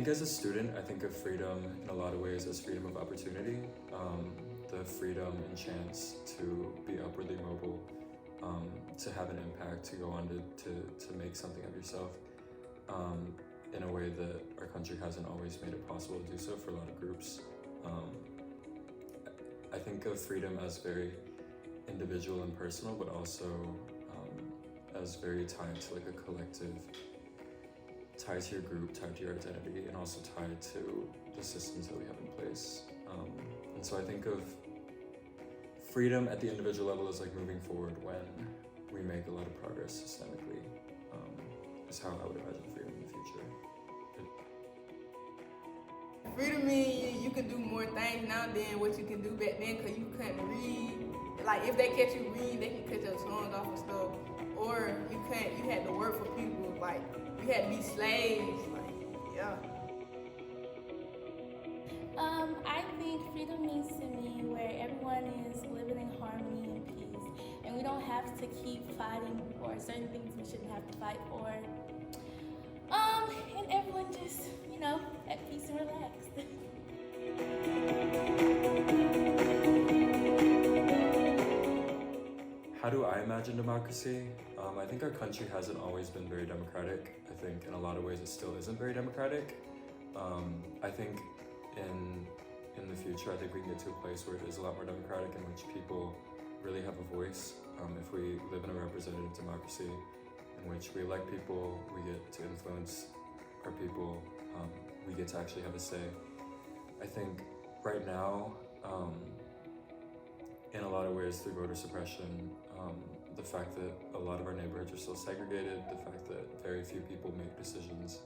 think as a student, I think of freedom in a lot of ways as freedom of opportunity, the freedom and chance to be upwardly mobile, to have an impact, to go on to make something of yourself in a way that our country hasn't always made it possible to do so for a lot of groups. I think of freedom as very individual and personal, but also as very tied to like a collective, tied to your group, tied to your identity, and also tied to the systems that we have in place. And so I think of freedom at the individual level as like moving forward when we make a lot of progress systemically, is how I would imagine freedom in the future. Freedom means you can do more things now than what you can do back then, because you couldn't read. Like if they catch you reading, they can cut your tongue off and stuff. Or you had to work for people, like you had to be slaves, like, yeah. I think freedom means to me where everyone is living in harmony and peace, and we don't have to keep fighting for certain things we shouldn't have to fight for. And everyone just, at peace and relaxed. How do I imagine democracy? I think our country hasn't always been very democratic. I think in a lot of ways it still isn't very democratic. I think in the future, I think we can get to a place where it is a lot more democratic, in which people really have a voice. If we live in a representative democracy, in which we elect people, we get to influence our people, we get to actually have a say. I think right now, in a lot of ways through voter suppression, the fact that a lot of our neighborhoods are still segregated, the fact that very few people make decisions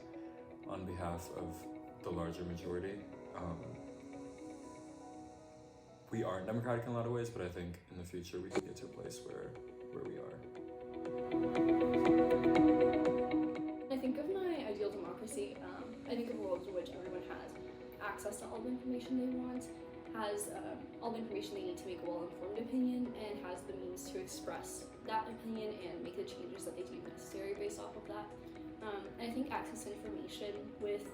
on behalf of the larger majority. We aren't democratic in a lot of ways, but I think in the future we can get to a place where we are. I think of my ideal democracy, I think of a world in which everyone has access to all the information they want, has all the information they need to make a well-informed opinion, and has the means to express that opinion and make the changes that they deem necessary based off of that. And I think access to information with,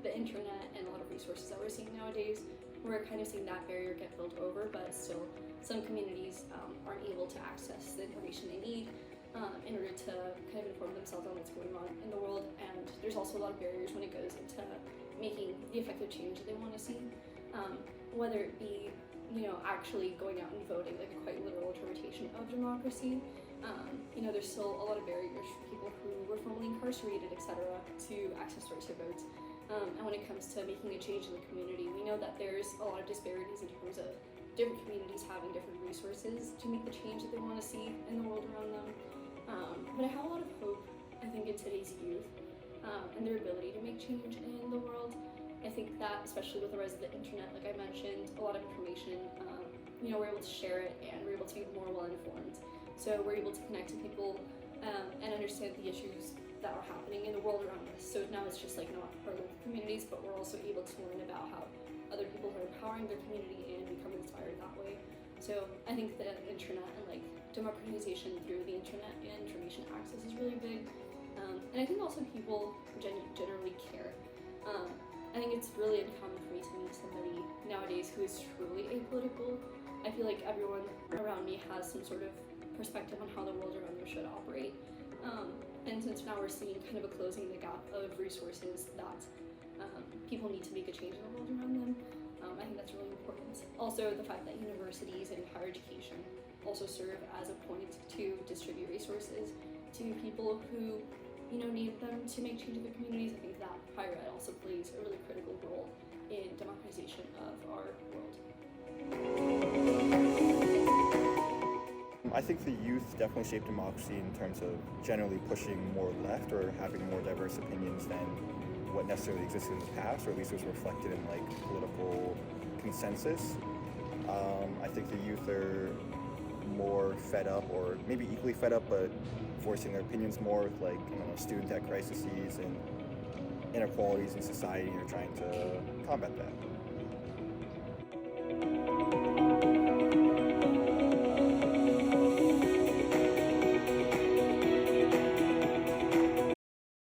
the internet and a lot of resources that we're seeing nowadays, we're kind of seeing that barrier get built over, but still some communities aren't able to access the information they need in order to kind of inform themselves on what's going on in the world. And there's also a lot of barriers when it goes into making the effective change that they want to see, whether it be actually going out and voting, like a quite literal interpretation of democracy. There's still a lot of barriers for people who were formerly incarcerated, etc., to access right to vote. And when it comes to making a change in the community, we know that there's a lot of disparities in terms of different communities having different resources to make the change that they want to see in the world around them. But I have a lot of hope, I think, in today's youth and their ability to make change in the world. I think that, especially with the rise of the internet, like I mentioned, a lot of information, we're able to share it and we're able to be more well-informed. So we're able to connect to people and understand the issues that are happening in the world around us. So now it's just like not our local communities, but we're also able to learn about how other people are empowering their community and become inspired that way. So I think the internet and like democratization through the internet and information access is really big. And I think also people generally care. I think it's really uncommon for me to meet somebody nowadays who is truly apolitical. I feel like everyone around me has some sort of perspective on how the world around them should operate. And since now we're seeing kind of a closing the gap of resources that people need to make a change in the world around them, I think that's really important. Also, the fact that universities and higher education also serve as a point to distribute resources to people who need them to make change in their communities. I think that higher ed also plays a really critical role in democratization of our world. I think the youth definitely shape democracy in terms of generally pushing more left or having more diverse opinions than what necessarily existed in the past, or at least was reflected in like political consensus. I think the youth are more fed up, or maybe equally fed up, but voicing their opinions more with like student debt crises and inequalities in society, and are trying to combat that.